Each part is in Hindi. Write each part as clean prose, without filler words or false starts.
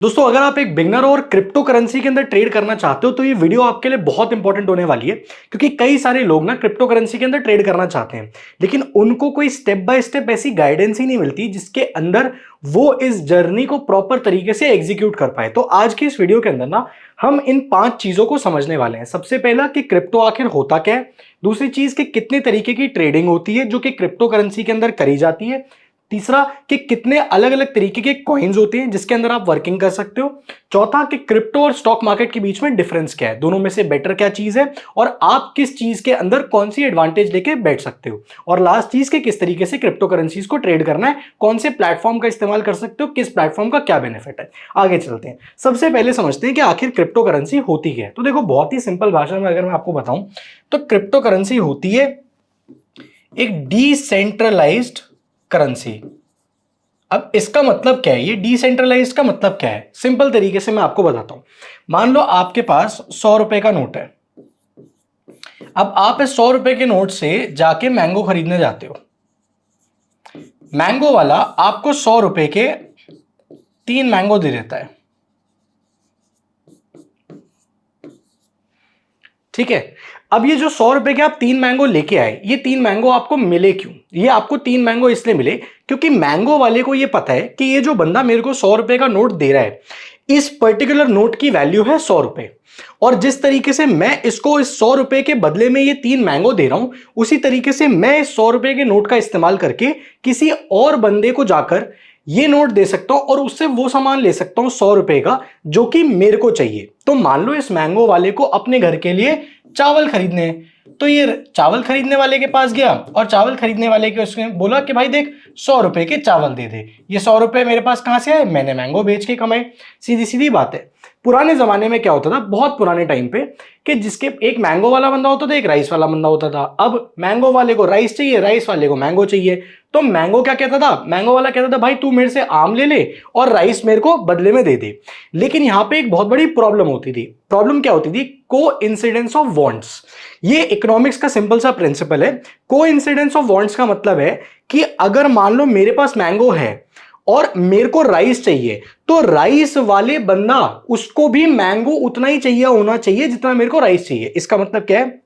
दोस्तों अगर आप एक बिगनर और क्रिप्टो करेंसी के अंदर ट्रेड करना चाहते हो तो ये वीडियो आपके लिए बहुत इंपॉर्टेंट होने वाली है क्योंकि कई सारे लोग ना क्रिप्टो करेंसी के अंदर ट्रेड करना चाहते हैं लेकिन उनको कोई स्टेप बाय स्टेप ऐसी गाइडेंस ही नहीं मिलती जिसके अंदर वो इस जर्नी को प्रॉपर तरीके से एग्जीक्यूट कर पाए। तो आज की इस वीडियो के अंदर ना हम इन 5 चीजों को समझने वाले हैं। सबसे पहला कि क्रिप्टो आखिर होता क्या है, दूसरी चीज कि कितने तरीके की ट्रेडिंग होती है जो कि क्रिप्टो करेंसी के अंदर करी जाती है, तीसरा कि कितने अलग अलग तरीके के कॉइन्स होते हैं जिसके अंदर आप वर्किंग कर सकते हो, चौथा कि क्रिप्टो और स्टॉक मार्केट के बीच में डिफरेंस क्या है, दोनों में से बेटर क्या चीज है और आप किस चीज के अंदर कौन सी एडवांटेज लेके बैठ सकते हो, और लास्ट चीज के किस तरीके से क्रिप्टो करेंसीज को ट्रेड करना है, कौन से प्लेटफॉर्म का इस्तेमाल कर सकते हो, किस प्लेटफॉर्म का क्या बेनिफिट है। आगे चलते हैं। सबसे पहले समझते हैं कि आखिर क्रिप्टो करेंसी होती क्या है। तो देखो बहुत ही सिंपल भाषा में अगर मैं आपको बताऊं तो क्रिप्टो करेंसी होती है एक डिसेंट्रलाइज्ड करेंसी। अब इसका मतलब क्या है, ये डिसेंट्रलाइज्ड का मतलब क्या है, सिंपल तरीके से मैं आपको बताता हूं। मान लो आपके पास 100 रुपए का नोट है। अब आप इस 100 रुपए के नोट से जाके मैंगो खरीदने जाते हो। मैंगो वाला आपको 100 रुपए के 3 मैंगो दे देता है, ठीक है। अब ये जो 100 रुपए के आप 3 मैंगो लेके आए, ये 3 मैंगो आपको मिले क्यों? ये आपको 3 मैंगो इसलिए मिले क्योंकि मैंगो वाले को ये पता है कि ये जो बंदा मेरे को 100 रुपए का नोट दे रहा है, इस पर्टिकुलर नोट की वैल्यू है 100 रुपए, और जिस तरीके से मैं इसको इस 100 रुपए के बदले में ये 3 मैंगो दे रहा हूं, उसी तरीके से मैं इस 100 रुपए के नोट का इस्तेमाल करके किसी और बंदे को जाकर ये नोट दे सकता हूं और उससे वो सामान ले सकता हूं 100 रुपए का जो कि मेरे को चाहिए। तो मान लो इस मैंगो वाले को अपने घर के लिए चावल खरीदने हैं, तो ये चावल खरीदने वाले के पास गया और चावल खरीदने वाले के उसने बोला कि भाई देख 100 रुपए के चावल दे दे। ये 100 रुपए मेरे पास कहां से आए? मैंने मैंगो बेच के कमाए। सीधी सीधी बात है। पुराने जमाने में क्या होता था, बहुत पुराने टाइम पे, कि जिसके एक मैंगो वाला बंदा होता था, एक राइस वाला बंदा होता था। अब मैंगो वाले को राइस चाहिए, राइस वाले को मैंगो चाहिए। तो मैंगो क्या कहता था, मैंगो वाला कहता था भाई तू मेरे से आम ले ले और राइस मेरे को बदले में दे दे। लेकिन यहां पे एक बहुत बड़ी प्रॉब्लम होती थी। प्रॉब्लम क्या होती थी? को इंसिडेंस ऑफ वांट्स। ये इकोनॉमिक्स का सिंपल सा प्रिंसिपल है। को इंसिडेंस ऑफ वांट्स का मतलब है कि अगर मान लो मेरे पास मैंगो है और मेरे को राइस चाहिए, तो राइस वाले बंदा उसको भी मैंगो उतना ही चाहिए होना चाहिए जितना मेरे को राइस चाहिए। इसका मतलब क्या है?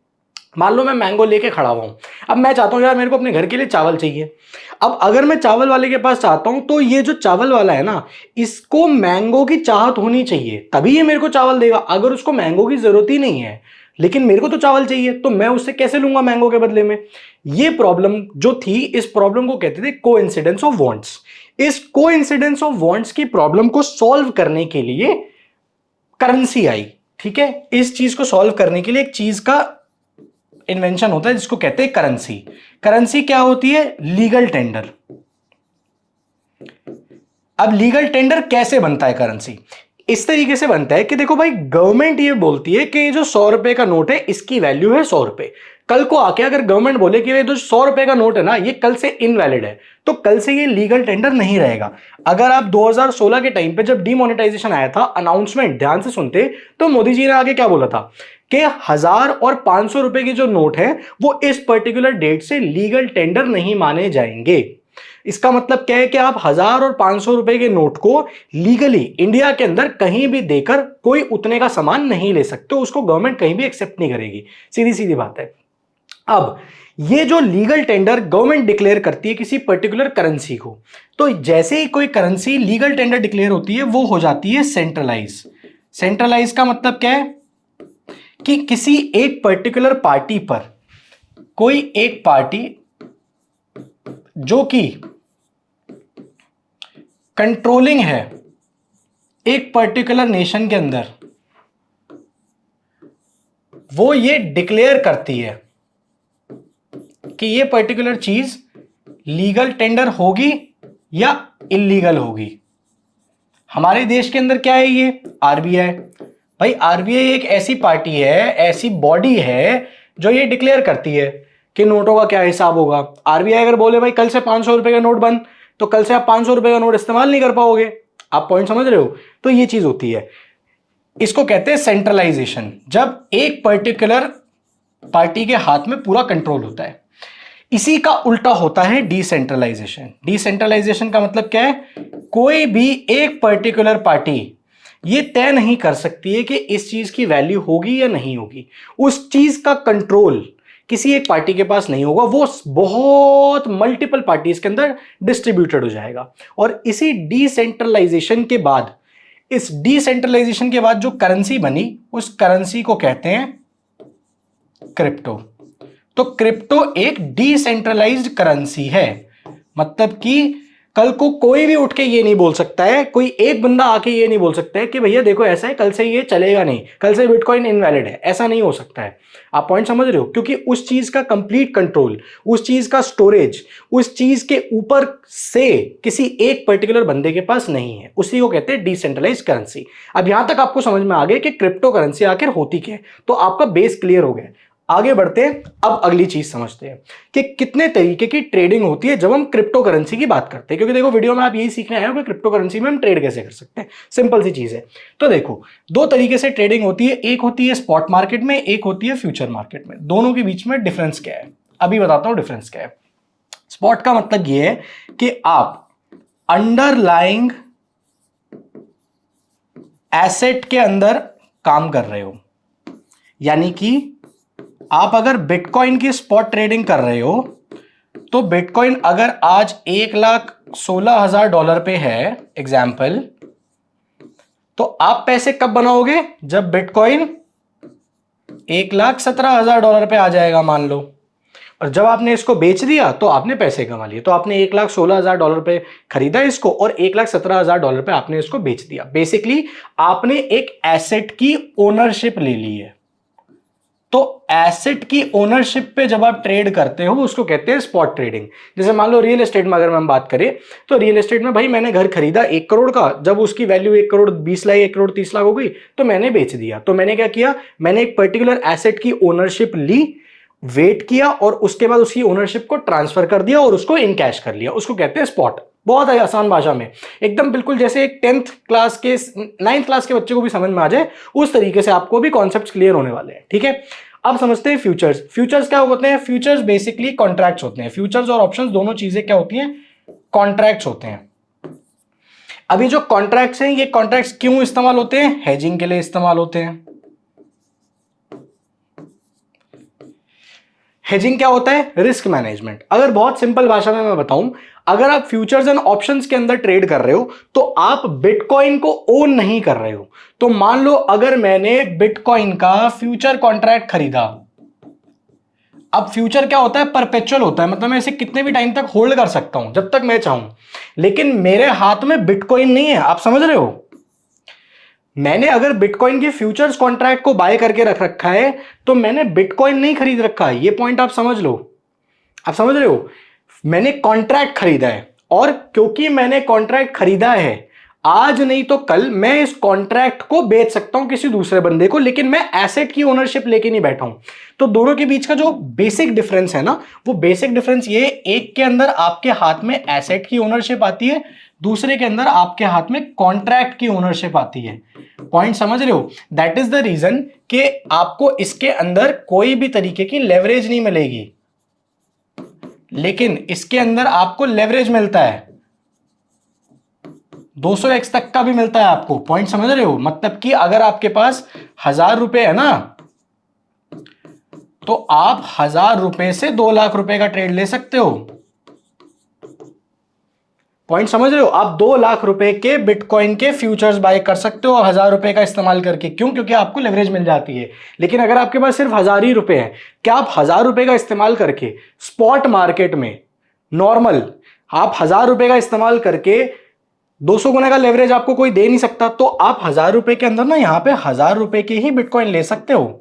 मान लो मैं मैंगो लेके खड़ा हुआ हूं। अब मैं चाहता हूं यार मेरे को अपने घर के लिए चावल चाहिए। अब अगर मैं चावल वाले के पास चाहता हूं तो ये जो चावल वाला है ना, इसको मैंगो की चाहत होनी चाहिए तभी ये मेरे को चावल देगा। अगर उसको मैंगो की जरूरत ही नहीं है लेकिन मेरे को तो चावल चाहिए, तो मैं उससे कैसे लूंगा मैंगो के बदले में? ये प्रॉब्लम जो थी, इस प्रॉब्लम को कहते थे कोइंसिडेंस ऑफ वांट्स। इस कोइंसिडेंस ऑफ वांट्स की प्रॉब्लम को सॉल्व करने के लिए करेंसी आई, ठीक है। इस चीज को सॉल्व करने के लिए एक चीज का इन्वेंशन होता है जिसको कहते हैं करेंसी। करेंसी क्या होती है? Legal tender. अब लीगल टेंडर कैसे बनता है? करेंसी इस तरीके से बनता है कि देखो भाई, गवर्नमेंट ये बोलती है कि ये जो 100 रुपए का नोट है इसकी वैल्यू है 100 रुपए। कल को आके अगर गवर्नमेंट बोले कि ये जो 100 रुपए का नोट है ना, ये कल से इनवैलिड है, तो कल से ये लीगल टेंडर नहीं रहेगा। अगर आप 2016 के टाइम पे जब डिमोनेटाइजेशन आया था, अनाउंसमेंट ध्यान से सुनते तो मोदी जी ने आगे क्या बोला था कि 1000 और 500 रुपए के जो नोट है वो इस पर्टिकुलर डेट से लीगल टेंडर नहीं माने जाएंगे। इसका मतलब क्या है कि आप 1000 और 500 रुपए के नोट को लीगली इंडिया के अंदर कहीं भी देकर कोई उतने का सामान नहीं ले सकते, उसको गवर्नमेंट कहीं भी एक्सेप्ट नहीं करेगी। सीधी सीधी बात है। अब ये जो लीगल टेंडर गवर्नमेंट डिक्लेयर करती है किसी पर्टिकुलर करेंसी को, तो जैसे ही कोई करेंसी लीगल टेंडर डिक्लेयर होती है वो हो जाती है सेंट्रलाइज। सेंट्रलाइज का मतलब क्या है कि किसी एक पर्टिकुलर पार्टी पर, कोई एक पार्टी जो कि कंट्रोलिंग है एक पर्टिकुलर नेशन के अंदर, वो ये डिक्लेयर करती है कि ये पर्टिकुलर चीज लीगल टेंडर होगी या इलीगल होगी। हमारे देश के अंदर क्या है? ये आरबीआई। भाई आरबीआई एक ऐसी पार्टी है, ऐसी बॉडी है जो ये डिक्लेयर करती है कि नोटों का क्या हिसाब होगा। आरबीआई अगर बोले भाई कल से 500 रुपए का नोट बंद, तो कल से आप 500 रुपए का नोट इस्तेमाल नहीं कर पाओगे। आप पॉइंट समझ रहे हो? तो ये चीज होती है, इसको कहते हैं सेंट्रलाइजेशन, जब एक पर्टिकुलर पार्टी के हाथ में पूरा कंट्रोल होता है। इसी का उल्टा होता है डिसेंट्रलाइजेशन। डिसेंट्रलाइजेशन का मतलब क्या है? कोई भी एक पर्टिकुलर पार्टी ये तय नहीं कर सकती है कि इस चीज की वैल्यू होगी या नहीं होगी। उस चीज का कंट्रोल किसी एक पार्टी के पास नहीं होगा, वो बहुत मल्टीपल पार्टीज के अंदर डिस्ट्रीब्यूटेड हो जाएगा। और इसी डिसेंट्रलाइजेशन के बाद, इस डिसेंट्रलाइजेशन के बाद जो करेंसी बनी, उस करेंसी को कहते हैं क्रिप्टो। तो क्रिप्टो एक डिसेंट्रलाइज्ड करेंसी है, मतलब कि कल को कोई भी उठ के ये नहीं बोल सकता है, कोई एक बंदा आके ये नहीं बोल सकता है कि भैया देखो ऐसा है, कल से ये चलेगा नहीं, कल से बिटकॉइन इनवैलिड है, ऐसा नहीं हो सकता है। आप पॉइंट समझ रहे हो? क्योंकि उस चीज का कंप्लीट कंट्रोल, उस चीज का स्टोरेज, उस चीज के ऊपर से किसी एक पर्टिकुलर बंदे के पास नहीं है। उसी को कहते हैं डिसेंट्रलाइज करेंसी। अब यहां तक आपको समझ में आ गया कि क्रिप्टो करेंसी आखिर होती क्या है, तो आपका बेस क्लियर हो गया। आगे बढ़ते हैं, अब अगली चीज समझते हैं कि कितने तरीके की ट्रेडिंग होती है जब हम क्रिप्टो करेंसी की बात करते हैं। क्योंकि देखो वीडियो में आप यही सीखने आए हो कि क्रिप्टो करेंसी में हम ट्रेड कैसे कर सकते हैं। सिंपल सी चीज है। तो देखो, दो तरीके से ट्रेडिंग होती है, एक होती है स्पॉट मार्केट में, एक होती है फ्यूचर मार्केट में। दोनों के बीच में डिफरेंस क्या है, अभी बताता हूं डिफरेंस क्या है। स्पॉट का मतलब यह है कि आप अंडरलाइंग एसेट के अंदर काम कर रहे हो, यानी कि आप अगर बिटकॉइन की स्पॉट ट्रेडिंग कर रहे हो, तो बिटकॉइन अगर आज $1,16,000 पे है एग्जाम्पल, तो आप पैसे कब बनाओगे? जब बिटकॉइन $1,17,000 पे आ जाएगा मान लो, और जब आपने इसको बेच दिया तो आपने पैसे कमा लिए। तो आपने $1,16,000 पे खरीदा इसको और $1,17,000 पे आपने इसको बेच दिया। बेसिकली आपने एक एसेट की ओनरशिप ले ली है। तो एसेट की ओनरशिप पे जब आप ट्रेड करते हो उसको कहते हैं स्पॉट ट्रेडिंग। जैसे मान लो रियल एस्टेट में अगर हम बात करें, तो रियल एस्टेट में भाई मैंने घर खरीदा 1 करोड़ का, जब उसकी वैल्यू 1 करोड़ 20 लाख 1 करोड़ 30 लाख हो गई तो मैंने बेच दिया। तो मैंने क्या किया, मैंने एक पर्टिकुलर एसेट की ओनरशिप ली, वेट किया और उसके बाद उसकी ओनरशिप को ट्रांसफर कर दिया और उसको इन कैश कर लिया। उसको कहते हैं स्पॉट। बहुत आसान भाषा में, एकदम बिल्कुल जैसे एक 10th क्लास के 9th क्लास के बच्चे को भी समझ में आ जाए उस तरीके से आपको भी कॉन्सेप्ट्स क्लियर होने वाले हैं। ठीक है, अब समझते हैं फ्यूचर्स। फ्यूचर्स क्या होते हैं? फ्यूचर्स बेसिकली कॉन्ट्रैक्ट्स होते हैं। फ्यूचर्स और ऑप्शंस दोनों चीजें क्या होती हैं? कॉन्ट्रैक्ट्स होते हैं। अभी जो कॉन्ट्रैक्ट्स हैं, ये कॉन्ट्रैक्ट्स क्यों इस्तेमाल होते हैं? हेजिंग के लिए इस्तेमाल होते हैं। हेजिंग क्या होता है? Risk management. अगर बहुत सिंपल भाषा में मैं बताऊं, अगर आप फ्यूचर्स एंड ऑप्शंस के अंदर ट्रेड कर रहे हो तो आप बिटकॉइन को ओन नहीं कर रहे हो। तो मान लो अगर मैंने बिटकॉइन का फ्यूचर कॉन्ट्रैक्ट खरीदा, अब फ्यूचर क्या होता है? परपेचुअल होता है, मतलब मैं इसे कितने भी टाइम तक होल्ड कर सकता हूं जब तक मैं चाहूं, लेकिन मेरे हाथ में बिटकॉइन नहीं है। आप समझ रहे हो? मैंने अगर बिटकॉइन के फ्यूचर्स कॉन्ट्रैक्ट को बाय करके रख रखा है तो मैंने बिटकॉइन नहीं खरीद रखा है। ये पॉइंट आप समझ लो। आप समझ रहे हो? मैंने कॉन्ट्रैक्ट खरीदा है, और क्योंकि मैंने कॉन्ट्रैक्ट खरीदा है, आज नहीं तो कल मैं इस कॉन्ट्रैक्ट को बेच सकता हूं किसी दूसरे बंदे को, लेकिन मैं एसेट की ओनरशिप लेके नहीं बैठा हूं। तो दोनों के बीच का जो बेसिक डिफरेंस है ना, वो बेसिक डिफरेंस ये, एक के अंदर आपके हाथ में एसेट की ओनरशिप आती है, दूसरे के अंदर आपके हाथ में कॉन्ट्रैक्ट की ओनरशिप आती है। पॉइंट समझ रहे हो? दैट इज द रीजन कि आपको इसके अंदर कोई भी तरीके की लेवरेज नहीं मिलेगी, लेकिन इसके अंदर आपको लेवरेज मिलता है, 200x तक का भी मिलता है आपको। पॉइंट समझ रहे हो? मतलब कि अगर आपके पास 1,000 रुपए है ना, तो आप 1,000 रुपए से 2 लाख रुपए का ट्रेड ले सकते हो। पॉइंट समझ रहे हो? आप 2 लाख रुपए के बिटकॉइन के फ्यूचर्स बाय कर सकते हो 1,000 रुपए का इस्तेमाल करके। क्यों? क्योंकि आपको लेवरेज मिल जाती है। लेकिन अगर आपके पास सिर्फ 1,000 ही रुपए हैं, क्या आप 1,000 रुपए का इस्तेमाल करके स्पॉट मार्केट में नॉर्मल आप 1,000 रुपए का इस्तेमाल करके 200 गुना का लेवरेज आपको कोई दे नहीं सकता? तो आप 1,000 रुपए के अंदर ना यहां पे 1,000 रुपए के ही बिटकॉइन ले सकते हो,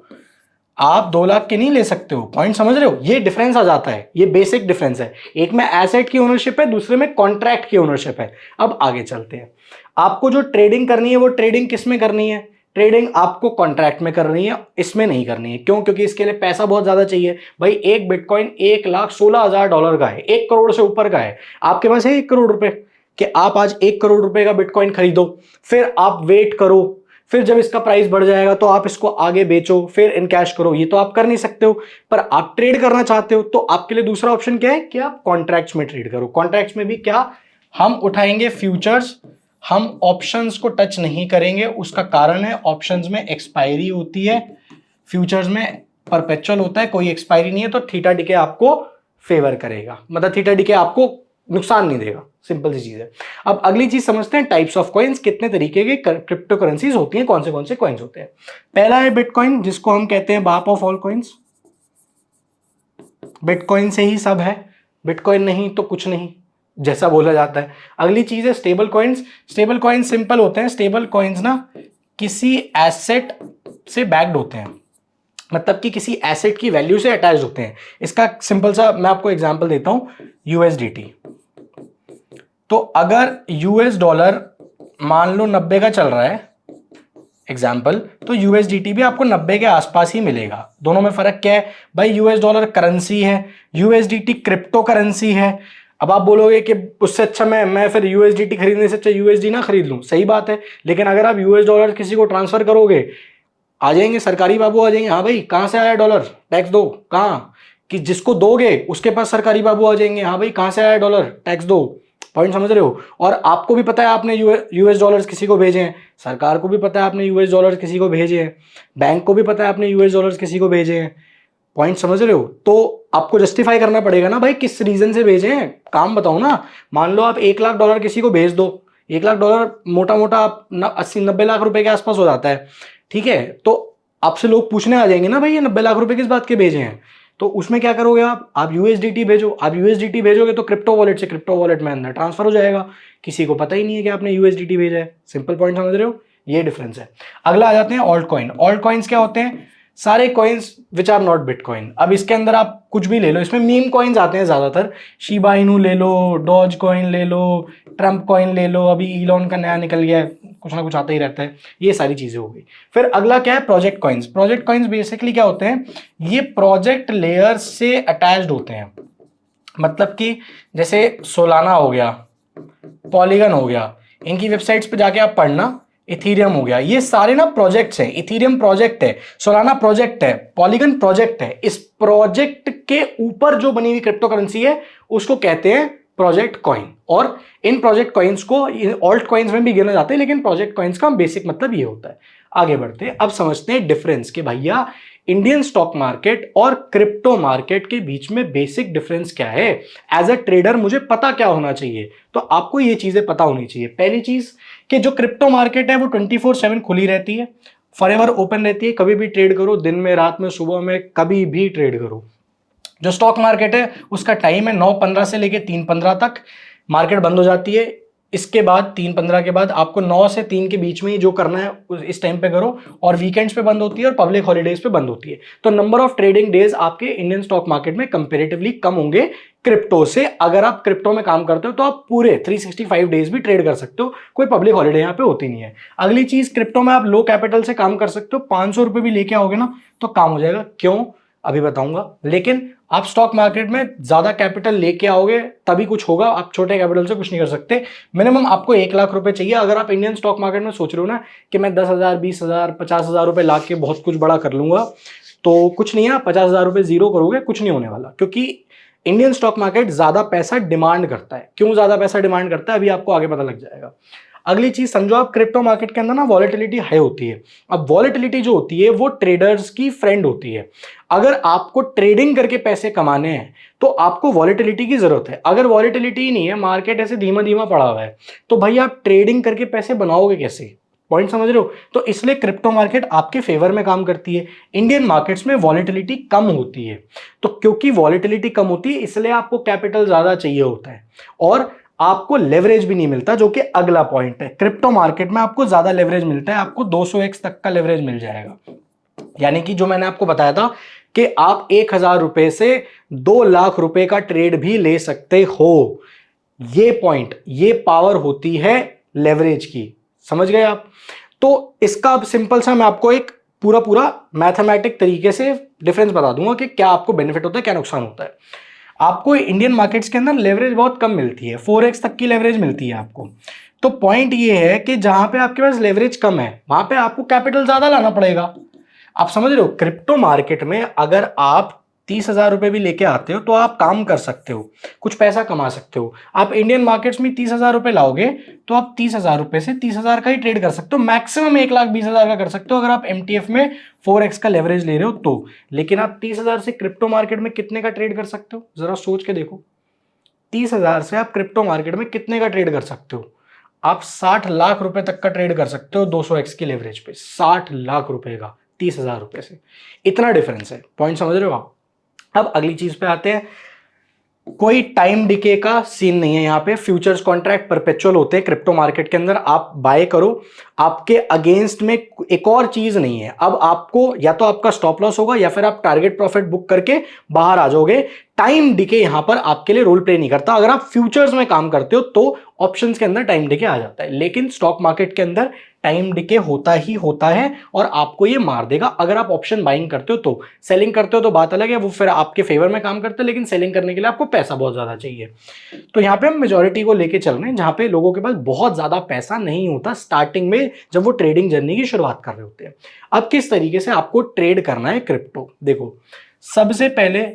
आप 2 लाख के नहीं ले सकते हो। पॉइंट समझ रहे हो? ये डिफरेंस आ जाता है, ये बेसिक डिफरेंस है। एक में एसेट की ओनरशिप है, दूसरे में कॉन्ट्रैक्ट की ओनरशिप है। अब आगे चलते हैं। आपको जो ट्रेडिंग करनी है वो ट्रेडिंग किस में करनी है? ट्रेडिंग आपको कॉन्ट्रैक्ट में करनी है, इसमें नहीं करनी है। क्यों? क्योंकि इसके लिए पैसा बहुत ज्यादा चाहिए। भाई एक बिटकॉइन $1,16,000 का है, 1 करोड़ से ऊपर का है। आपके पास है 1 करोड़ रुपए कि आप आज 1 करोड़ रुपए का बिटकॉइन खरीदो, फिर आप वेट करो, फिर जब इसका प्राइस बढ़ जाएगा तो आप इसको आगे बेचो, फिर इन कैश करो। ये तो आप कर नहीं सकते हो। पर आप ट्रेड करना चाहते हो तो आपके लिए दूसरा ऑप्शन क्या है कि आप कॉन्ट्रैक्ट्स में ट्रेड करो। कॉन्ट्रैक्ट्स में भी क्या, हम उठाएंगे फ्यूचर्स, हम ऑप्शंस को टच नहीं करेंगे। उसका कारण है ऑप्शंस में एक्सपायरी होती है, फ्यूचर्स में परपेचुअल होता है, कोई एक्सपायरी नहीं है, तो थीटा डीके आपको फेवर करेगा, मतलब थीटा डीके आपको नुकसान नहीं देगा। सिंपल सी चीज है। अब अगली चीज समझते हैं, टाइप्स ऑफ कॉइन्स, कितने तरीके के क्रिप्टो करेंसीज होती हैं, कौन से कॉइन्स होते हैं। पहला है बिटकॉइन, जिसको हम कहते हैं बाप ऑफ ऑल कॉइन्स। बिटकॉइन से ही सब है, बिटकॉइन नहीं तो कुछ नहीं, जैसा बोला जाता है। अगली चीज है stable coins. Stable coins simple होते हैं, स्टेबल कॉइन्स ना किसी एसेट से बैक्ड होते हैं, मतलब कि किसी एसेट की वैल्यू से अटैच होते हैं। इसका सिंपल सा मैं आपको एग्जांपल देता हूं, यूएसडीटी। तो अगर यूएस डॉलर मान लो 90 का चल रहा है एग्जाम्पल, तो यूएसडीटी भी आपको 90 के आसपास ही मिलेगा। दोनों में फर्क क्या है भाई, यूएस डॉलर करेंसी है, यूएसडीटी क्रिप्टो करेंसी है। अब आप बोलोगे कि उससे अच्छा मैं फिर यूएसडीटी खरीदने से अच्छा यूएसडी ना खरीद लूं, सही बात है, लेकिन अगर आप यूएस डॉलर किसी को ट्रांसफर करोगे, आ जाएंगे सरकारी बाबू, आ जाएंगे, हाँ भाई कहां से आया डॉलर, टैक्स दो। कहाँ कि जिसको दोगे उसके पास सरकारी बाबू आ जाएंगे, हाँ भाई कहां से आया डॉलर, टैक्स दो। पॉइंट समझ रहे हो। और आपको भी पता है आपने यूएस डॉलर्स किसी को भेजे हैं, सरकार को भी पता है आपने यूएस डॉलर्स किसी को भेजे हैं, बैंक को भी पता है आपने यूएस डॉलर्स किसी को भेजे हैं। पॉइंट समझ रहे हो। तो आपको जस्टिफाई करना पड़ेगा ना भाई, किस रीजन से भेजे हैं, काम बताओ ना। मान लो आप 1 लाख डॉलर किसी को भेज दो, 1 लाख डॉलर मोटा मोटा आप 80-90 लाख रुपए के आसपास हो जाता है, ठीक है। तो आपसे लोग पूछने आ जाएंगे ना भाई ये 90 लाख रुपए किस बात के भेजे हैं। तो उसमें क्या करोगे आप यूएसडीटी भेजो। आप यूएसडीटी भेजोगे तो क्रिप्टो वॉलेट से क्रिप्टो वॉलेट में अंदर ट्रांसफर हो जाएगा, किसी को पता ही नहीं है कि आपने यूएसडीटी भेजा है। सिंपल पॉइंट समझ रहे हो, ये डिफरेंस है। अगला आ जाते हैं ऑल्ट कॉइन। ऑल्ट कॉइन्स क्या होते हैं, सारे coins which are not bitcoin. अब इसके अंदर आप कुछ भी ले लो, इसमें मीम कॉइन्स आते हैं ज्यादातर, शिबा इनू ले लो, डॉज कॉइन ले लो, ट्रम्प कॉइन ले लो, अभी इलॉन का नया निकल गया है, कुछ ना कुछ आता ही रहता है। ये सारी चीजें हो गई। फिर अगला क्या है, project coins. Project coins basically क्या होते हैं, ये प्रोजेक्ट लेयर से अटैच्ड होते हैं, मतलब कि जैसे सोलाना हो गया, पॉलीगन हो गया, इनकी वेबसाइट्स पे जाके आप पढ़ना, इथीरियम हो गया, ये सारे ना प्रोजेक्ट्स हैं। इथीरियम प्रोजेक्ट है, सोलाना प्रोजेक्ट है, पॉलीगन प्रोजेक्ट है। इस प्रोजेक्ट के ऊपर जो बनी हुई क्रिप्टो करेंसी है उसको कहते हैं प्रोजेक्ट कॉइन। और इन प्रोजेक्ट कॉइन्स को ऑल्ट कॉइन्स में भी गिना जाता है, लेकिन प्रोजेक्ट कॉइन्स का बेसिक मतलब ये होता है। आगे बढ़ते हैं, अब समझते हैं डिफरेंस कि भैया इंडियन स्टॉक मार्केट और क्रिप्टो मार्केट के बीच में बेसिक डिफरेंस क्या है। एज अ ट्रेडर मुझे पता क्या होना चाहिए, तो आपको ये चीजें पता होनी चाहिए। पहली चीज कि जो क्रिप्टो मार्केट है वो 24/7 खुली रहती है, फॉरएवर ओपन रहती है, कभी भी ट्रेड करो, दिन में, रात में, सुबह में, कभी भी ट्रेड करो। जो स्टॉक मार्केट है उसका टाइम है 9:15 से लेके 3:15 तक, मार्केट बंद हो जाती है। इसके बाद 3:15 के बाद आपको 9 से 3 के बीच में ही जो करना है इस टाइम पे करो, और वीकेंड्स पे बंद होती है और पब्लिक हॉलीडेज पे बंद होती है। तो नंबर ऑफ ट्रेडिंग डेज आपके इंडियन स्टॉक मार्केट में कंपेरेटिवली कम होंगे क्रिप्टो से। अगर आप क्रिप्टो में काम करते हो तो आप पूरे 365 डेज भी ट्रेड कर सकते हो, कोई पब्लिक हॉलीडे यहाँ पे होती नहीं है। अगली चीज, क्रिप्टो में आप लो कैपिटल से काम कर सकते हो, 500 रुपए भी लेके आओगे ना तो काम हो जाएगा। क्यों, अभी बताऊंगा। लेकिन आप स्टॉक मार्केट में ज्यादा कैपिटल लेके आओगे तभी कुछ होगा, आप छोटे कैपिटल से कुछ नहीं कर सकते। मिनिमम आपको 1 लाख रुपए चाहिए। अगर आप इंडियन स्टॉक मार्केट में सोच रहे हो ना कि मैं 10,000, 20,000, 50,000 रुपए ला के बहुत कुछ बड़ा कर लूंगा, तो कुछ नहीं है। 50,000 रुपए जीरो करोगे, कुछ नहीं होने वाला, क्योंकि इंडियन स्टॉक मार्केट ज्यादा पैसा डिमांड करता है। क्यों ज्यादा पैसा डिमांड करता है, अभी आपको आगे पता लग जाएगा। अगली चीज समझो, आप क्रिप्टो मार्केट के अंदर ना वॉलेटिलिटी हाई होती है। अब वॉलेटिलिटी जो होती है वो ट्रेडर्स की फ्रेंड होती है। अगर आपको ट्रेडिंग करके पैसे कमाने हैं तो आपको वॉलेटिलिटी की जरूरत है। अगर वॉलेटिलिटी ही नहीं है, मार्केट ऐसे धीमा धीमा पड़ा हुआ है, तो भाई आप ट्रेडिंग करके पैसे बनाओगे कैसे। पॉइंट समझ रहे हो। तो इसलिए क्रिप्टो मार्केट आपके फेवर में काम करती है। इंडियन मार्केट्स में वॉलेटिलिटी कम होती है, तो क्योंकि वॉलेटिलिटी कम होती है इसलिए आपको कैपिटल ज्यादा चाहिए होता है, और आपको लेवरेज भी नहीं मिलता, जो कि अगला पॉइंट है। क्रिप्टो मार्केट में आपको ज्यादा लेवरेज मिलता है, आपको 200x तक का लेवरेज मिल जाएगा। यानी कि जो मैंने आपको बताया था कि आप 1,000 रुपए से 2 लाख रुपए का ट्रेड भी ले सकते हो। ये पॉइंट, ये पावर होती है लेवरेज की। समझ गए आप। तो इसका अब सिंपल सा मैं आपको एक पूरा पूरा मैथमेटिक तरीके से डिफरेंस बता दूंगा कि क्या आपको बेनिफिट होता है, क्या नुकसान होता है। आपको इंडियन मार्केट्स के अंदर लेवरेज बहुत कम मिलती है, 4x तक की लेवरेज मिलती है आपको। तो पॉइंट ये है कि जहां पे आपके पास लेवरेज कम है वहां पे आपको कैपिटल ज्यादा लाना पड़ेगा। आप समझ रहे हो। क्रिप्टो मार्केट में अगर आप 30,000 रुपए भी लेके आते हो तो आप काम कर सकते हो, कुछ पैसा कमा सकते हो। आप इंडियन मार्केट्स में 30,000 रुपए लाओगे तो आप 30,000 रुपए से 30,000 का ही ट्रेड कर सकते हो, मैक्सिमम 1,20,000 का कर सकते हो अगर आप एमटीएफ में 4x का लेवरेज ले रहे हो तो। लेकिन आप 30,000 से क्रिप्टो मार्केट में कितने का ट्रेड कर सकते हो, जरा सोच के देखो। 30,000 से आप क्रिप्टो मार्केट में कितने का ट्रेड कर सकते हो? आप 60 लाख रुपए तक का ट्रेड कर सकते हो 200x की लेवरेज पे, 60 लाख रुपए का 30,000 रुपए से। इतना डिफरेंस है, पॉइंट समझ रहे हो आप? अब अगली चीज पे आते हैं। कोई टाइम डिके का सीन नहीं है यहाँ पे, फ्यूचर्स कॉन्ट्रैक्ट परपेचुअल होते हैं क्रिप्टो मार्केट के अंदर, आप बाय करो, आपके अगेंस्ट में एक और चीज नहीं है। अब आपको या तो आपका स्टॉप लॉस होगा या फिर आप टारगेट प्रॉफिट बुक करके बाहर आ जाओगे। टाइम डिके यहां पर आपके लिए रोल प्ले नहीं करता। अगर आप फ्यूचर्स में काम करते हो तो ऑप्शंस के अंदर टाइम डिके आ जाता है, लेकिन स्टॉक मार्केट के अंदर टाइम डिके होता ही होता है और आपको ये मार देगा अगर आप ऑप्शन बाइंग करते हो तो। सेलिंग करते हो तो बात अलग है, वो फिर आपके फेवर में काम करते हैं, लेकिन सेलिंग करने के लिए आपको पैसा बहुत ज्यादा चाहिए। तो यहाँ पे हम मेजोरिटी को लेके चल रहे हैं जहां पे लोगों के पास बहुत ज्यादा पैसा नहीं होता स्टार्टिंग में, जब वो ट्रेडिंग जर्नी की शुरुआत कर रहे होते हैं। अब किस तरीके से आपको ट्रेड करना है क्रिप्टो, देखो सबसे पहले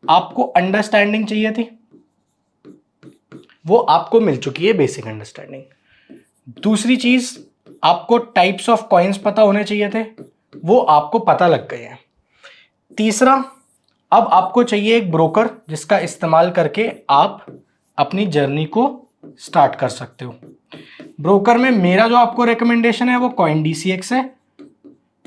आपको अंडरस्टैंडिंग चाहिए थी, वो आपको मिल चुकी है, बेसिक अंडरस्टैंडिंग। दूसरी चीज आपको टाइप्स ऑफ कॉइन्स पता होने चाहिए थे, वो आपको पता लग गए हैं। तीसरा, अब आपको चाहिए एक ब्रोकर जिसका इस्तेमाल करके आप अपनी जर्नी को स्टार्ट कर सकते हो। ब्रोकर में मेरा जो आपको रिकमेंडेशन है वो CoinDCX है।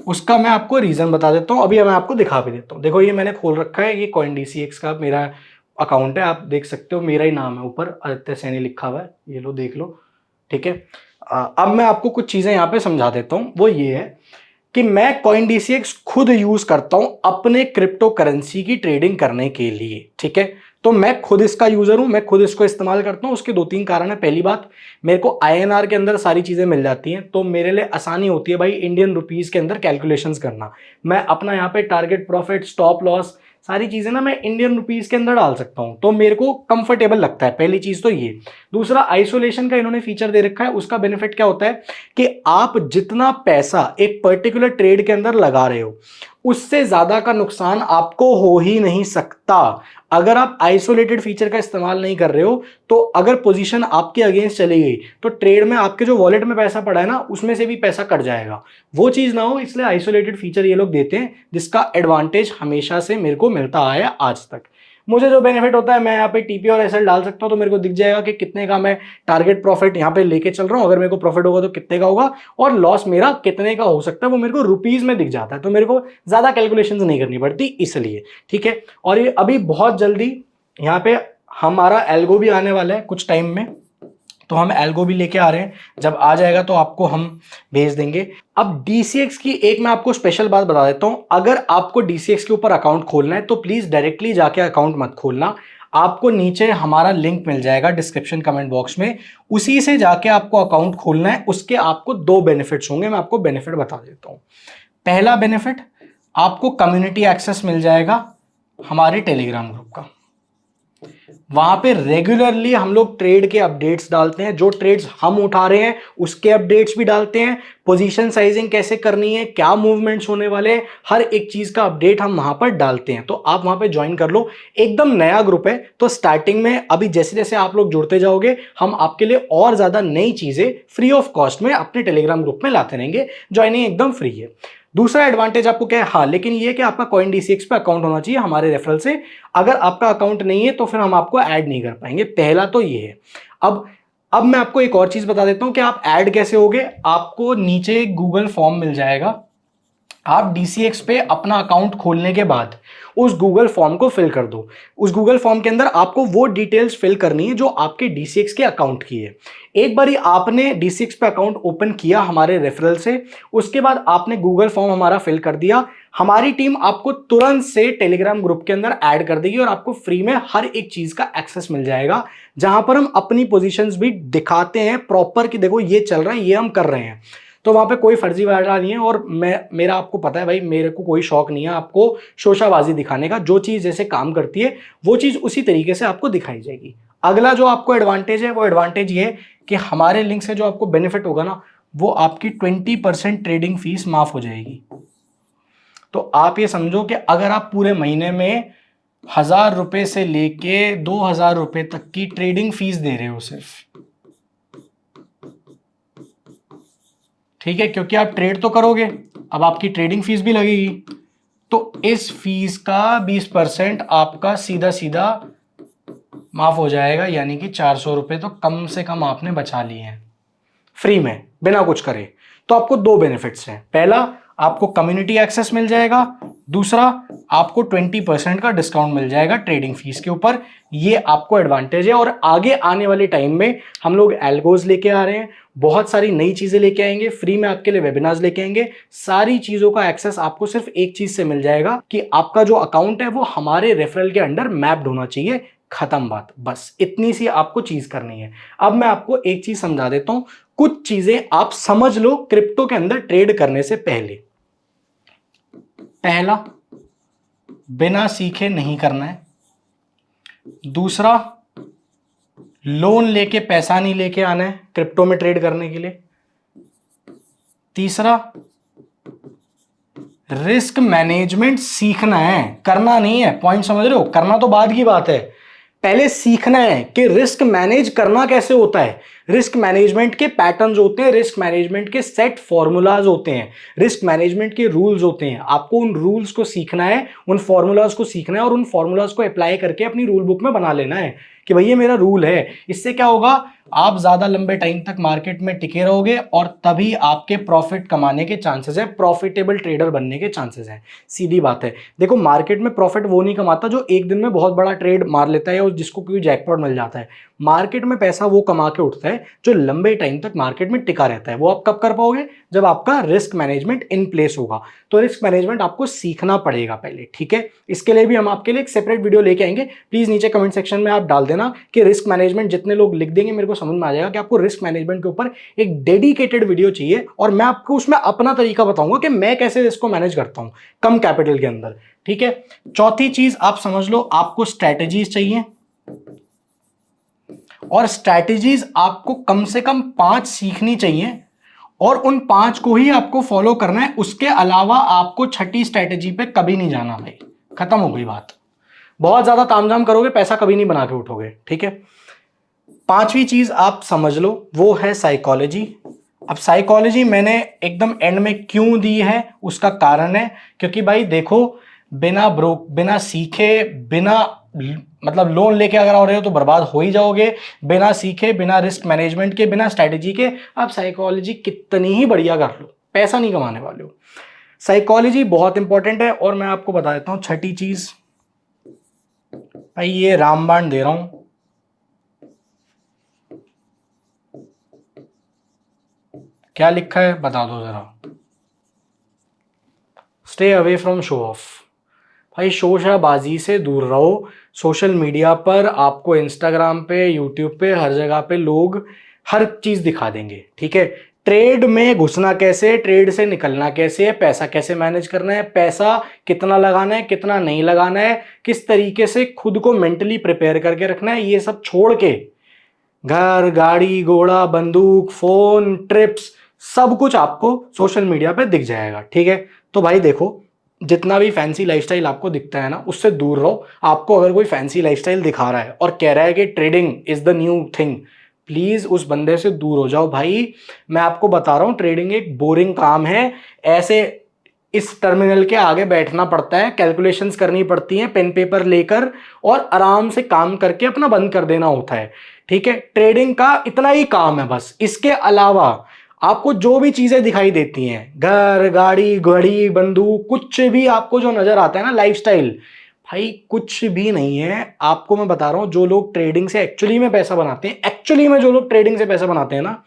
उसका मैं आपको रीजन बता देता हूं, अभी मैं आपको दिखा भी देता हूं। देखो ये मैंने खोल रखा है, ये CoinDCX का मेरा अकाउंट है, आप देख सकते हो मेरा ही नाम है ऊपर, आदित्य सैनी लिखा हुआ है, ये लो देख लो, ठीक है। अब मैं आपको कुछ चीजें यहाँ पे समझा देता हूँ। वो ये है कि मैं CoinDCX खुद यूज करता हूं अपने क्रिप्टो करेंसी की ट्रेडिंग करने के लिए, ठीक है। तो मैं खुद इसका यूजर हूं, मैं खुद इसको इस्तेमाल करता हूं। उसके 2-3 कारण है। पहली बात, मेरे को INR के अंदर सारी चीजें मिल जाती हैं, तो मेरे लिए आसानी होती है भाई इंडियन रुपीस के अंदर कैलकुलेशंस करना। मैं अपना यहाँ पे टारगेट प्रॉफिट, स्टॉप लॉस, सारी चीजें ना मैं इंडियन रुपीस के अंदर डाल सकता हूं, तो मेरे को कंफर्टेबल लगता है। पहली चीज तो ये। दूसरा, आइसोलेशन का इन्होंने फीचर दे रखा है। उसका बेनिफिट क्या होता है कि आप जितना पैसा एक पर्टिकुलर ट्रेड के अंदर लगा रहे हो उससे ज्यादा का नुकसान आपको हो ही नहीं सकता अगर आप आइसोलेटेड फीचर का इस्तेमाल नहीं कर रहे हो। तो अगर पोजीशन आपके अगेंस्ट चली गई तो ट्रेड में आपके जो वॉलेट में पैसा पड़ा है ना, उसमें से भी पैसा कट जाएगा। वो चीज ना हो, इसलिए आइसोलेटेड फीचर ये लोग देते हैं, जिसका एडवांटेज हमेशा से मेरे को मिलता आया आज तक। मुझे जो बेनिफिट होता है, मैं यहाँ पे टीपी और एसएल डाल सकता हूँ, तो मेरे को दिख जाएगा कि कितने का मैं टारगेट प्रॉफिट यहाँ पे लेके चल रहा हूँ। अगर मेरे को प्रॉफिट होगा तो कितने का होगा, और लॉस मेरा कितने का हो सकता है, वो मेरे को रुपीज में दिख जाता है। तो मेरे को ज्यादा कैलकुलेशंस नहीं करनी पड़ती इसलिए, ठीक है। और ये अभी बहुत जल्दी यहाँ पे हमारा एल्गो भी आने वाला है कुछ टाइम में, तो हम एल्गो भी लेके आ रहे हैं। जब आ जाएगा तो आपको हम भेज देंगे। अब DCX की एक मैं आपको स्पेशल बात बता देता हूं, अगर आपको DCX के ऊपर अकाउंट खोलना है तो प्लीज डायरेक्टली जाके अकाउंट मत खोलना। आपको नीचे हमारा लिंक मिल जाएगा डिस्क्रिप्शन कमेंट बॉक्स में, उसी से जाके आपको अकाउंट खोलना है। उसके आपको 2 बेनिफिट्स होंगे, मैं आपको बेनिफिट बता देता हूं। पहला बेनिफिट, आपको कम्युनिटी एक्सेस मिल जाएगा हमारे टेलीग्राम ग्रुप का। वहां पे रेगुलरली हम लोग ट्रेड के अपडेट्स डालते हैं, जो ट्रेड्स हम उठा रहे हैं उसके अपडेट्स भी डालते हैं, पोजीशन साइजिंग कैसे करनी है, क्या मूवमेंट्स होने वाले हैं, हर एक चीज का अपडेट हम वहां पर डालते हैं। तो आप वहां पे ज्वाइन कर लो, एकदम नया ग्रुप है। तो स्टार्टिंग में अभी जैसे जैसे आप लोग जुड़ते जाओगे, हम आपके लिए और ज्यादा नई चीजें फ्री ऑफ कॉस्ट में अपने टेलीग्राम ग्रुप में लाते रहेंगे। ज्वाइनिंग एकदम फ्री है। दूसरा एडवांटेज आपको क्या है, हाँ, लेकिन ये कि आपका CoinDCX पे अकाउंट होना चाहिए हमारे रेफरल से। अगर आपका अकाउंट नहीं है तो फिर हम आपको ऐड नहीं कर पाएंगे। पहला तो ये है। अब मैं आपको एक और चीज बता देता हूं कि आप ऐड कैसे होगे। आपको नीचे एक गूगल फॉर्म मिल जाएगा, आप DCX पे अपना अकाउंट खोलने के बाद उस गूगल फॉर्म को फिल कर दो। उस गूगल फॉर्म के अंदर आपको वो डिटेल्स फिल करनी है जो आपके DCX के अकाउंट की है। एक बारी आपने DCX पे अकाउंट ओपन किया हमारे रेफरल से, उसके बाद आपने गूगल फॉर्म हमारा फिल कर दिया, हमारी टीम आपको तुरंत से टेलीग्राम ग्रुप के अंदर ऐड कर देगी और आपको फ्री में हर एक चीज का एक्सेस मिल जाएगा, जहां पर हम अपनी पोजीशंस भी दिखाते हैं प्रॉपर कि देखो ये चल रहा है, ये हम कर रहे हैं। तो वहां पे कोई फर्जीवाड़ा नहीं है। और मेरा आपको पता है भाई, मेरे को कोई शौक नहीं है आपको शोशाबाजी दिखाने का। जो चीज जैसे काम करती है वो चीज उसी तरीके से आपको दिखाई जाएगी। अगला जो आपको एडवांटेज है, वो एडवांटेज ये है कि हमारे लिंक से जो आपको बेनिफिट होगा ना, वो आपकी 20% ट्रेडिंग फीस माफ हो जाएगी। तो आप ये समझो कि अगर आप पूरे महीने में 1,000 रुपए से लेके 2,000 रुपए तक की ट्रेडिंग फीस दे रहे हो सिर्फ, ठीक है, क्योंकि आप ट्रेड तो करोगे, अब आपकी ट्रेडिंग फीस भी लगेगी, तो इस फीस का 20% आपका सीधा सीधा माफ हो जाएगा, यानी कि 400 रुपए तो कम से कम आपने बचा लिए हैं फ्री में बिना कुछ करे। तो आपको दो बेनिफिट्स हैं, पहला आपको कम्युनिटी एक्सेस मिल जाएगा, दूसरा आपको 20% का डिस्काउंट मिल जाएगा ट्रेडिंग फीस के ऊपर। ये आपको एडवांटेज है, और आगे आने वाले टाइम में हम लोग एल्गोज लेके आ रहे हैं, बहुत सारी नई चीजें लेके आएंगे, फ्री में आपके लिए वेबिनार्स लेके आएंगे, सारी चीजों का एक्सेस आपको सिर्फ एक चीज से मिल जाएगा कि आपका जो अकाउंट है वो हमारे रेफरल के अंडर मैप्ड होना चाहिए, खत्म बात, बस इतनी सी आपको चीज करनी है। अब मैं आपको एक चीज समझा देता हूं, कुछ चीजें आप समझ लो क्रिप्टो के अंदर ट्रेड करने से पहले। पहला, बिना सीखे नहीं करना है। दूसरा, लोन लेके पैसा नहीं लेके आना है क्रिप्टो में ट्रेड करने के लिए। तीसरा, रिस्क मैनेजमेंट सीखना है, करना नहीं है, पॉइंट समझ रहे हो, करना तो बाद की बात है, पहले सीखना है कि रिस्क मैनेज करना कैसे होता है। रिस्क मैनेजमेंट के पैटर्न्स होते हैं, रिस्क मैनेजमेंट के सेट फॉर्मूलाज होते हैं, रिस्क मैनेजमेंट के रूल्स होते हैं, आपको उन रूल्स को सीखना है, उन फॉर्मूलाज को सीखना है, और उन फॉर्मूलाज को अप्लाई करके अपनी रूल बुक में बना लेना है कि भैया मेरा रूल है। इससे क्या होगा, आप ज्यादा लंबे टाइम तक मार्केट में टिके रहोगे, और तभी आपके प्रॉफिट कमाने के चांसेस है, प्रॉफिटेबल ट्रेडर बनने के चांसेस हैं। सीधी बात है, देखो मार्केट में प्रॉफिट वो नहीं कमाता जो एक दिन में बहुत बड़ा ट्रेड मार लेता है और जिसको कोई जैकपॉट मिल जाता है। मार्केट में पैसा वो कमा के उठता है जो लंबे टाइम तक मार्केट में टिका रहता है। वो आप कब कर पाओगे, जब आपका रिस्क मैनेजमेंट इन प्लेस होगा। तो रिस्क मैनेजमेंट आपको सीखना पड़ेगा पहले, ठीक है। इसके लिए भी हम आपके लिए एक सेपरेट वीडियो लेके आएंगे, प्लीज नीचे कमेंट सेक्शन में आप डाल देना कि रिस्क मैनेजमेंट, जितने लोग लिख देंगे मेरे को समझ में आ जाएगा कि आपको रिस्क मैनेजमेंट के ऊपर एक डेडिकेटेड वीडियो चाहिए, और मैं आपको उसमें अपना तरीका बताऊंगा कि मैं कैसे रिस्क को मैनेज करता हूं कम कैपिटल के अंदर, ठीक है। चौथी चीज आप समझ लो, आपको स्ट्रैटेजीज चाहिए, और स्ट्रैटेजीज आपको कम से कम 5 सीखनी चाहिए, और उन 5 को ही आपको फॉलो करना है। उसके अलावा आपको छठी स्ट्रैटेजी पे कभी नहीं जाना भाई, खत्म हो गई बात। बहुत ज्यादा तामझाम करोगे पैसा कभी नहीं बना के उठोगे, ठीक है। पांचवी चीज आप समझ लो, वो है साइकोलॉजी। अब साइकोलॉजी मैंने एकदम एंड में क्यों दी है, उसका कारण है क्योंकि भाई देखो, बिना सीखे, बिना मतलब लोन लेके अगर आ रहे हो तो बर्बाद हो ही जाओगे। बिना सीखे, बिना रिस्क मैनेजमेंट के, बिना स्ट्रैटेजी के आप साइकोलॉजी कितनी ही बढ़िया कर लो, पैसा नहीं कमाने वाले हो। साइकोलॉजी बहुत इंपॉर्टेंट है। और मैं आपको बता देता हूं छठी चीज, भाई ये रामबाण दे रहा हूं, क्या लिखा है बता दो जरा, stay away from show off. भाई शोशाबाजी से दूर रहो। सोशल मीडिया पर आपको इंस्टाग्राम पे, यूट्यूब पे, हर जगह पे लोग हर चीज दिखा देंगे, ठीक है। ट्रेड में घुसना कैसे, ट्रेड से निकलना कैसे है, पैसा कैसे मैनेज करना है, पैसा कितना लगाना है, कितना नहीं लगाना है, किस तरीके से खुद को मेंटली प्रिपेयर करके रखना है, ये सब छोड़ के घर, गाड़ी, घोड़ा, बंदूक, फोन, ट्रिप्स, सब कुछ आपको सोशल मीडिया पे दिख जाएगा, ठीक है। तो भाई देखो, जितना भी फैंसी लाइफस्टाइल आपको दिखता है ना, उससे दूर रहो। आपको अगर कोई फैंसी लाइफस्टाइल दिखा रहा है और कह रहा है कि trading is the new thing, please उस बंदे से दूर हो जाओ भाई। मैं आपको बता रहा हूं, ट्रेडिंग एक बोरिंग काम है। ऐसे इस टर्मिनल के आगे बैठना पड़ता है, कैलकुलेशंस करनी पड़ती हैं पेन पेपर लेकर, और आराम से काम करके अपना बंद कर देना होता है, ठीक है। ट्रेडिंग का इतना ही काम है बस। इसके अलावा आपको जो भी चीजें दिखाई देती हैं, घर, गाड़ी, घड़ी, बंदूक, कुछ भी आपको जो नजर आता है ना लाइफस्टाइल, भाई कुछ भी नहीं है। आपको मैं बता रहा हूं, जो लोग ट्रेडिंग से एक्चुअली में पैसा बनाते हैं, एक्चुअली में जो लोग ट्रेडिंग से पैसा बनाते हैं ना,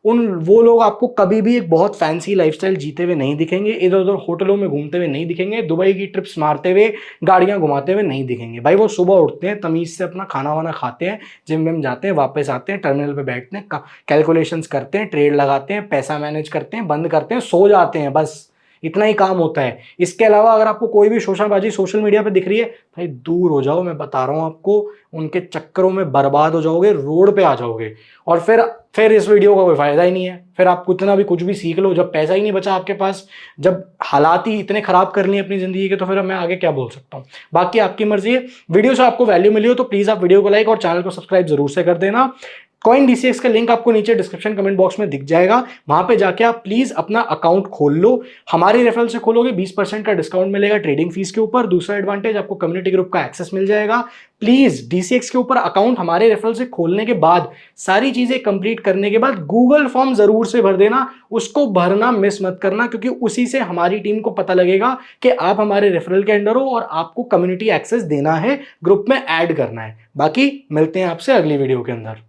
वो लोग आपको कभी भी एक बहुत फैंसी लाइफस्टाइल जीते हुए नहीं दिखेंगे, इधर उधर होटलों में घूमते हुए नहीं दिखेंगे, दुबई की ट्रिप्स मारते हुए, गाड़ियां घुमाते हुए नहीं दिखेंगे भाई। वो सुबह उठते हैं, तमीज से अपना खाना वाना खाते हैं, जिम विम जाते हैं, वापस आते हैं, टर्मिनल पे बैठते हैं, कैलकुलेशंस करते हैं, ट्रेड लगाते हैं, पैसा मैनेज करते हैं, बंद करते हैं, सो जाते हैं, बस इतना ही काम होता है। इसके अलावा अगर आपको कोई भी शोषणबाजी सोशल मीडिया पे दिख रही है, भाई दूर हो जाओ, मैं बता रहा हूं आपको, उनके चक्करों में बर्बाद हो जाओगे, रोड पे आ जाओगे। और फिर इस वीडियो का कोई फायदा ही नहीं है। फिर आप कितना भी कुछ भी सीख लो, जब पैसा ही नहीं बचा आपके पास, जब हालात ही इतने खराब कर लिए अपनी जिंदगी के, तो फिर मैं आगे क्या बोल सकता हूँ। बाकी आपकी मर्जी है। वीडियो से आपको वैल्यू मिली हो तो प्लीज आप वीडियो को लाइक और चैनल को सब्सक्राइब जरूर से कर देना। कॉइन डीसीएक्स का लिंक आपको नीचे डिस्क्रिप्शन कमेंट बॉक्स में दिख जाएगा, वहां पे जाके आप प्लीज अपना अकाउंट खोल लो। हमारे रेफरल से खोलोगे 20% का डिस्काउंट मिलेगा ट्रेडिंग फीस के ऊपर। दूसरा एडवांटेज, आपको कम्युनिटी ग्रुप का एक्सेस मिल जाएगा। प्लीज डीसीएक्स के ऊपर अकाउंट हमारे रेफरल से खोलने के बाद, सारी चीजें कंप्लीट करने के बाद गूगल फॉर्म जरूर से भर देना। उसको भरना मिस मत करना, क्योंकि उसी से हमारी टीम को पता लगेगा कि आप हमारे रेफरल के अंडर हो और आपको कम्युनिटी एक्सेस देना है, ग्रुप में ऐड करना है। बाकी मिलते हैं आपसे अगली वीडियो के अंदर।